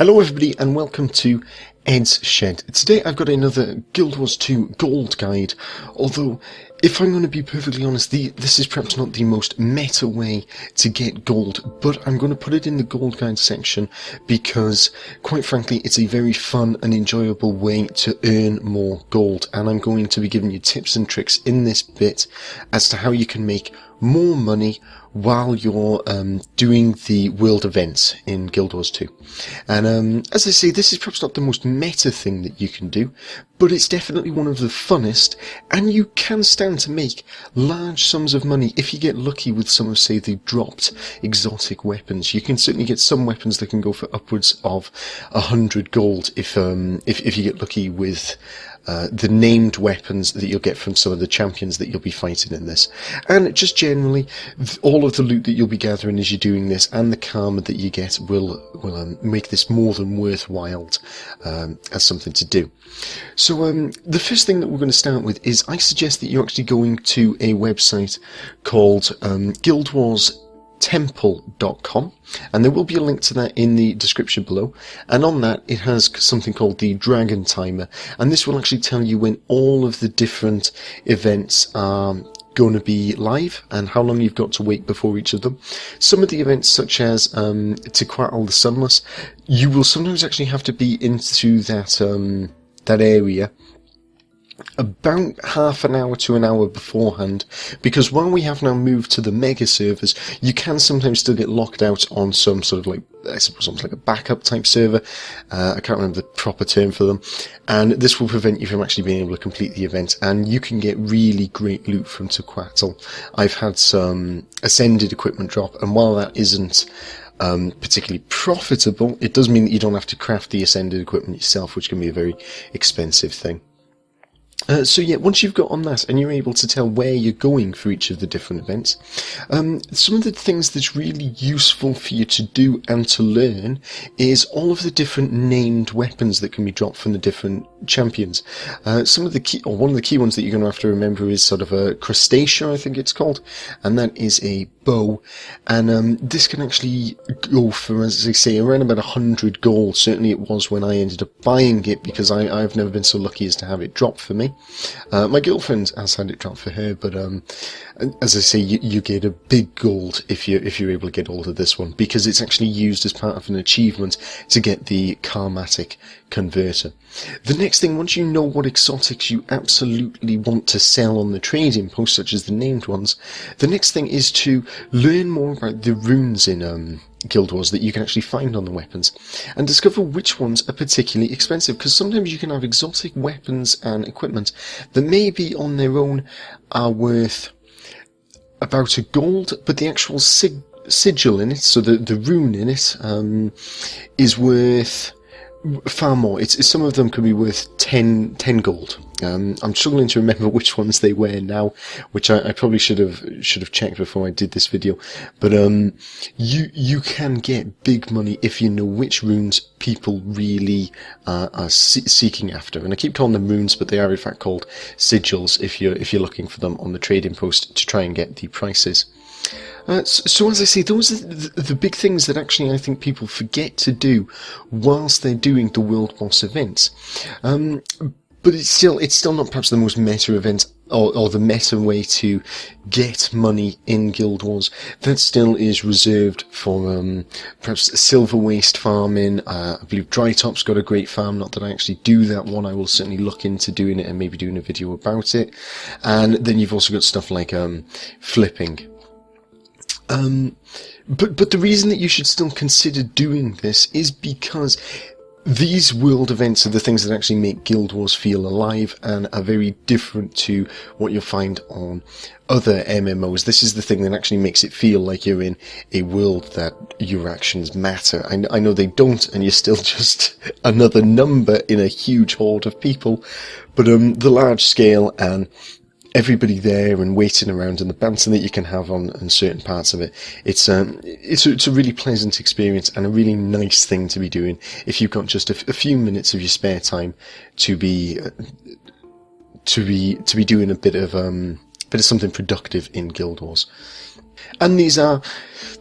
Hello everybody and welcome to Eddzshed. Today I've got another Guild Wars 2 gold guide, although if I'm going to be perfectly honest, this is perhaps not the most meta way to get gold, but I'm going to put it in the gold guide section because, quite frankly, it's a very fun and enjoyable way to earn more gold, and I'm going to be giving you tips and tricks in this bit as to how you can make more money while you're doing the world events in Guild Wars 2. And as I say, this is perhaps not the most meta thing that you can do, but it's definitely one of the funnest, and you can stand to make large sums of money if you get lucky with some of, say, the dropped exotic weapons. You can certainly get some weapons that can go for upwards of 100 gold if you get lucky with the named weapons that you'll get from some of the champions that you'll be fighting in this. And just generally, all of the loot that you'll be gathering as you're doing this and the karma that you get will make this more than worthwhile as something to do. So the first thing that we're going to start with is I suggest that you're actually going to a website called guildwarstemple.com, and there will be a link to that in the description below, and on that it has something called the Dragon Timer, and this will actually tell you when all of the different events are going to be live and how long you've got to wait before each of them. Some of the events, such as Tequatl the Sunless, you will sometimes actually have to be into that area about half an hour to an hour beforehand, because while we have now moved to the mega servers, you can sometimes still get locked out on some sort of, like, I suppose almost like a backup type server. I can't remember the proper term for them, and this will prevent you from actually being able to complete the event, and you can get really great loot from Tequatl. I've had some ascended equipment drop, and while that isn't particularly profitable, it does mean that you don't have to craft the ascended equipment yourself, which can be a very expensive thing. So yeah, once you've got on that and you're able to tell where you're going for each of the different events, some of the things that's really useful for you to do and to learn is all of the different named weapons that can be dropped from the different champions. Some of the key, or one of the key ones that you're going to have to remember is sort of a crustacea, I think it's called, and that is a bow, and this can actually go for, as I say, around about 100 gold. Certainly it was when I ended up buying it, because I've never been so lucky as to have it drop for me. My girlfriend has had it drop for her, but as I say, you get a big gold if you're able to get hold of this one, because it's actually used as part of an achievement to get the karmatic converter. The next thing, once you know what exotics you absolutely want to sell on the trading post, such as the named ones, the next thing is to learn more about the runes in Guild Wars that you can actually find on the weapons, and discover which ones are particularly expensive, because sometimes you can have exotic weapons and equipment that maybe on their own are worth about a gold, but the actual sigil in it, so the rune in it, is worth far more. Some of them can be worth 10 gold. I'm struggling to remember which ones they were now, which I probably should have checked before I did this video. But you can get big money if you know which runes people really are seeking after. And I keep calling them runes, but they are in fact called sigils if you're looking for them on the trading post to try and get the prices. So as I say, those are the big things that actually I think people forget to do whilst they're doing the World Boss events. But it's still not perhaps the most meta event or the meta way to get money in Guild Wars. That still is reserved for perhaps silver waste farming. I believe Drytop's got a great farm. Not that I actually do that one. I will certainly look into doing it and maybe doing a video about it. And then you've also got stuff like flipping. But the reason that you should still consider doing this is because these world events are the things that actually make Guild Wars feel alive and are very different to what you'll find on other MMOs. This is the thing that actually makes it feel like you're in a world that your actions matter. I know they don't, and you're still just another number in a huge horde of people, but the large scale and everybody there and waiting around and the banter that you can have on certain parts of it, it's a really pleasant experience and a really nice thing to be doing if you've got just a few minutes of your spare time to be doing a bit of something productive in Guild Wars. And these are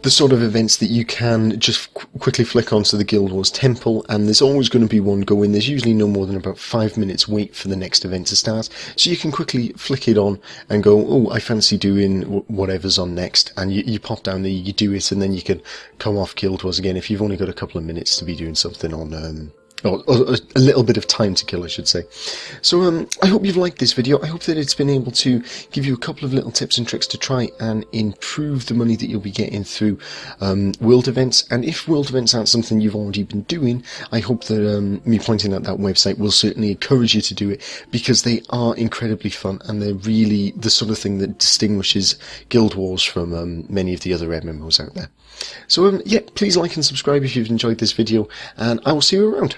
the sort of events that you can just quickly flick onto the Guild Wars Temple, and there's always going to be one going. There's usually no more than about 5 minutes wait for the next event to start, so you can quickly flick it on and go, oh, I fancy doing whatever's on next, and you pop down there, you do it, and then you can come off Guild Wars again if you've only got a couple of minutes to be doing something on or a little bit of time to kill, I should say. So I hope you've liked this video. I hope that it's been able to give you a couple of little tips and tricks to try and improve the money that you'll be getting through world events. And if world events aren't something you've already been doing, I hope that me pointing out that website will certainly encourage you to do it, because they are incredibly fun and they're really the sort of thing that distinguishes Guild Wars from many of the other MMOs out there. So yeah, please like and subscribe if you've enjoyed this video, and I will see you around.